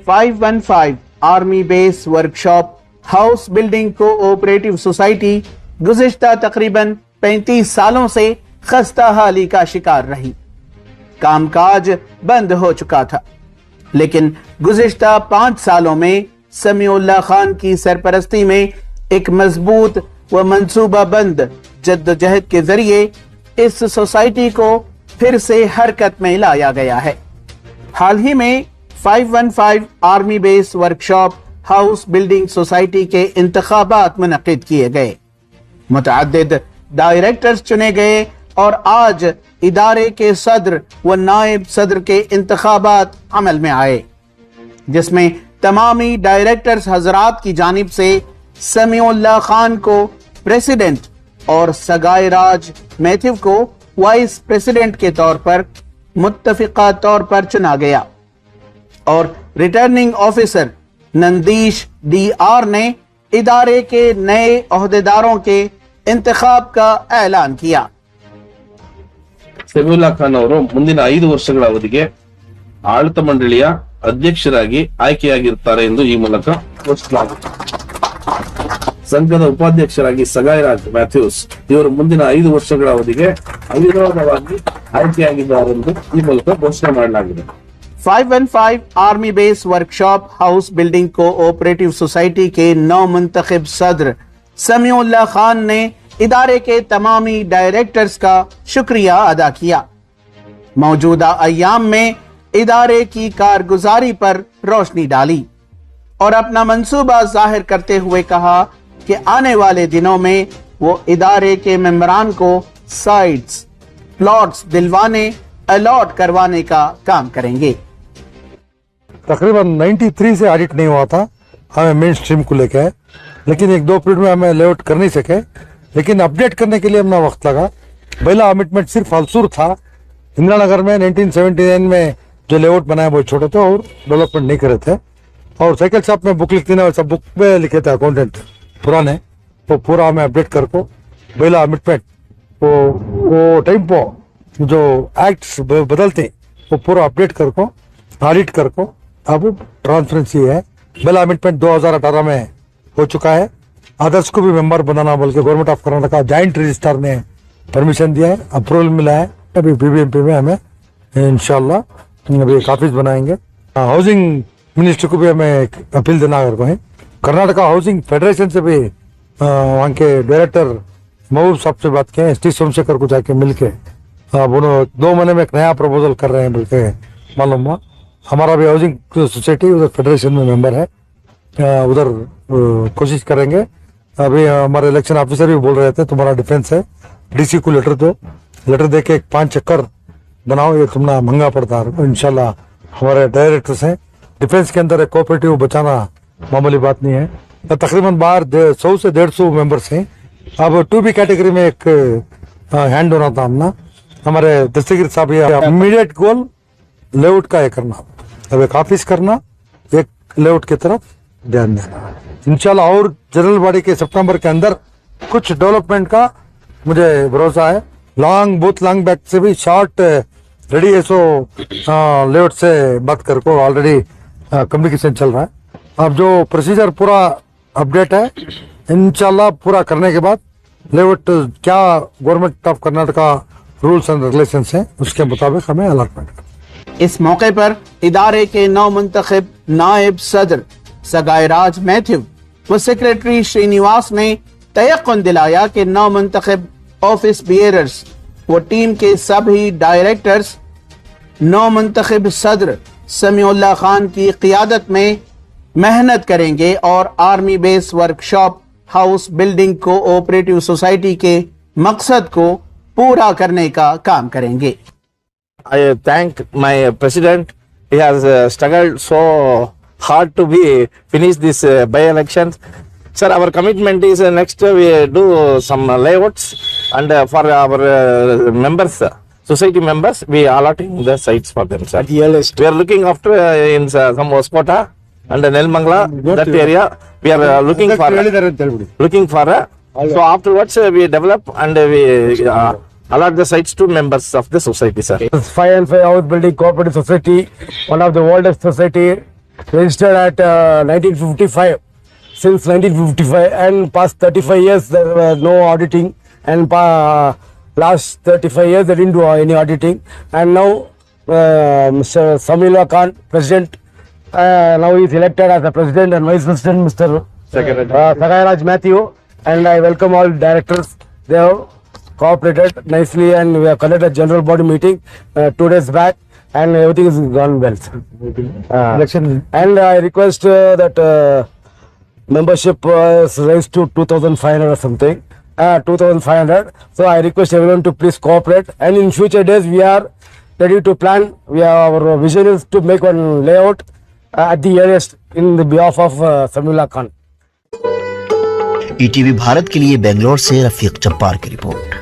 515 army base workshop house building cooperative society गुज़िश्ता तकरीबन 35 सालों से खस्ता हाली का शिकार रही। कामकाज बंद हो चुका था, लेकिन गुज़िश्ता 5 सालों में समीउल्लाह खान की सरपरस्ती में एक मजबूत व मंसूबाबंद जद्दोजहद के जरिए इस सोसाइटी को फिर से हरकत में लाया गया है। हाल ही में 515 army base workshop house building society के इंतखाबात मुनक्किद किए गए, मुतअद्दिद डायरेक्टर्स चुने गए और आज इदारे के सदर व नायब सदर के इंतखाबात अमल में आए, जिसमें तमामी डायरेक्टर्स हजरात की जानिब से समीउल्लाह खान को प्रेसिडेंट और सगाई राज मैथ्यू को वाइस प्रेसिडेंट के तौर पर मुत्तफिका तौर पर चुना गया और रिटर्निंग ऑफिसर नंदीश DR ने इदारे के नए ओहदेदारों के इंतखाब का ऐलान किया। ಸಮೀउಲ್ಲಾ ಖಾನ್ ಅವರು ಮುಂದಿನ 5 ವರ್ಷಗಳ ಅವಧಿಗೆ ಆಡಳಿತ ಮಂಡಳಿಯ ಅಧ್ಯಕ್ಷರಾಗಿ ಆಯ್ಕೆಯಾಗಿರುತ್ತಾರೆ ಎಂದು ಈ ಮೂಲಕ ಘೋಷಿಸಲಾಗಿದೆ। ಸಂಘದ ಉಪಾಧ್ಯಕ್ಷರಾಗಿ ಸಗಾಯಿರಾಜ್ ಮ್ಯಾಥ್ಯೂಸ್ ಇವರು ಮುಂದಿನ 5 ವರ್ಷಗಳ ಅವಧಿಗೆ ಅವಿರೋಧವಾಗಿ ಆಯ್ಕೆಯಾಗಿದ್ದಾರೆ ಎಂದು ಈ ಮೂಲಕ ಘೋಷಣೆ ಮಾಡಲಾಗಿದೆ। 515 army base workshop house building cooperative society के नौ मुंतखब सदर समीउल्लाह खान ने इदारे के तमामी डायरेक्टर्स का शुक्रिया अदा किया। मौजूदा अय्याम में इदारे की कारगुजारी पर रोशनी डाली और अपना मंसूबा जाहिर करते हुए कहा कि आने वाले दिनों में वो इदारे के मेंबरान को साइट्स प्लॉट्स दिलवाने अलॉट करवाने का काम करेंगे। तकरीबन 93 से ऑडिट नहीं हुआ था हमें मेन स्ट्रीम को लेकर, लेकिन 1-2 पीरियड में हमें लेआउट कर नहीं सके, लेकिन अपडेट करने के लिए हमें वक्त लगा। पहला अमिटमेंट सिर्फ हलसूर था। इंदिरा नगर में 1979 में जो लेआउट बनाया वो छोटे थे और डेवलपमेंट नहीं करे थे, और साइकिल शॉप में बुक लिखती ना सब बुक पे लिखे थे अकाउंटेंट पुराने, तो पूरा हमें अपडेट करको पहला अमिटमेंट वो टाइम पो जो एक्ट्स बदलते वो पूरा अपडेट करको ऑडिट करको। अब ट्रांसपेरेंसी है। पहला अमिटमेंट 2018 में हो चुका है। अदर्स को भी मेंबर बनाना बोल के government of Karnataka joint registrar ने परमिशन दिया है, अप्रूवल मिला है। अभी BBMP में हमें इंशाल्लाह अभी एक ऑफिस बनाएंगे। हाउसिंग मिनिस्टर को भी हमें एक अपील देना है। कर्नाटका हाउसिंग फेडरेशन से भी वहाँ के डायरेक्टर महबूब साहब से बात किए, ST सोमशेखर को जाके मिल के उन्होंने 2 महीने में एक नया प्रपोजल कर रहे हैं बोल के मालूम हुआ। हमारा भी हाउसिंग सोसाइटी उधर फेडरेशन में मेंबर है, उधर कोशिश करेंगे। अभी हमारे इलेक्शन ऑफिसर भी बोल रहे थे तुम्हारा डिफेंस है, DC को लेटर दो, लेटर दे के एक 5 चक्कर बनाओ, ये तुम्हारा महंगा पड़ता है। इंशाल्लाह हमारे डायरेक्टर्स हैं। डिफेंस के अंदर एक कोऑपरेटिव बचाना मामूली बात नहीं है। तो तकरीबन बाहर 100 से 150 मेंबर्स हैं। अब 2B कैटेगरी में एक हैंड होना था हमने, हमारे दस्तगीर साहब इमीडिएट गोल लेआउट का ये करना, अब एक ऑफिस करना, एक लेआउट की तरफ ध्यान देना इंशाल्लाह। और जनरल बॉडी के सितंबर के अंदर कुछ डेवलपमेंट का मुझे भरोसा है। बहुत लॉन्ग बैक से भी शॉर्ट रेडी है, सो लेआउट से बात करको ऑलरेडी कम्युनिकेशन चल रहा है। अब जो प्रोसीजर पूरा अपडेट है, इंशाल्लाह पूरा करने के बाद लेआउट क्या government of Karnataka rules and regulations हैं उसके मुताबिक हमें अलॉटमेंट। इस मौके पर इदारे के नौ मुंतखब नायब सदर सगाईराज मैथ्यू व सेक्रेटरी श्रीनिवास ने तयक्कुन दिलाया कि नौ मुंतखब ऑफिस बियरर्स व टीम के सभी डायरेक्टर्स नौ मुंतखब सदर समीउल्लाह खान की क़ियादत में मेहनत करेंगे और army base workshop house building cooperative society के मकसद को पूरा करने का काम करेंगे। I thank my president. He has struggled so hard to be finish this by-elections. Sir, our commitment is next we do some layouts and for our members, society members, we allotting the sites for them, sir. We are looking after in some Hospota and Nelmangla, that area. We are looking for so afterwards we develop and we allot the sites to members of the society, sir. 515 House Building Cooperative Society, one of the oldest society registered at 1955. Since 1955 and past 35 years there was no auditing, and last 35 years they didn't do any auditing. And now Mr. Samila Khan, President, now he is elected as the President and Vice President, Mr. Sagai Matthew, and I welcome all directors. They have cooperated nicely and we have conducted a general body meeting 2 days back and everything has gone well. And I request that membership was raised to 2,500 or something, 2,500. So I request everyone to please cooperate, and in future days we are ready to plan. Our vision is to make one layout at the earliest in the behalf of Samila Khan. ETV Bharat के लिए बेंगलोर से रफीक जब्बार की report.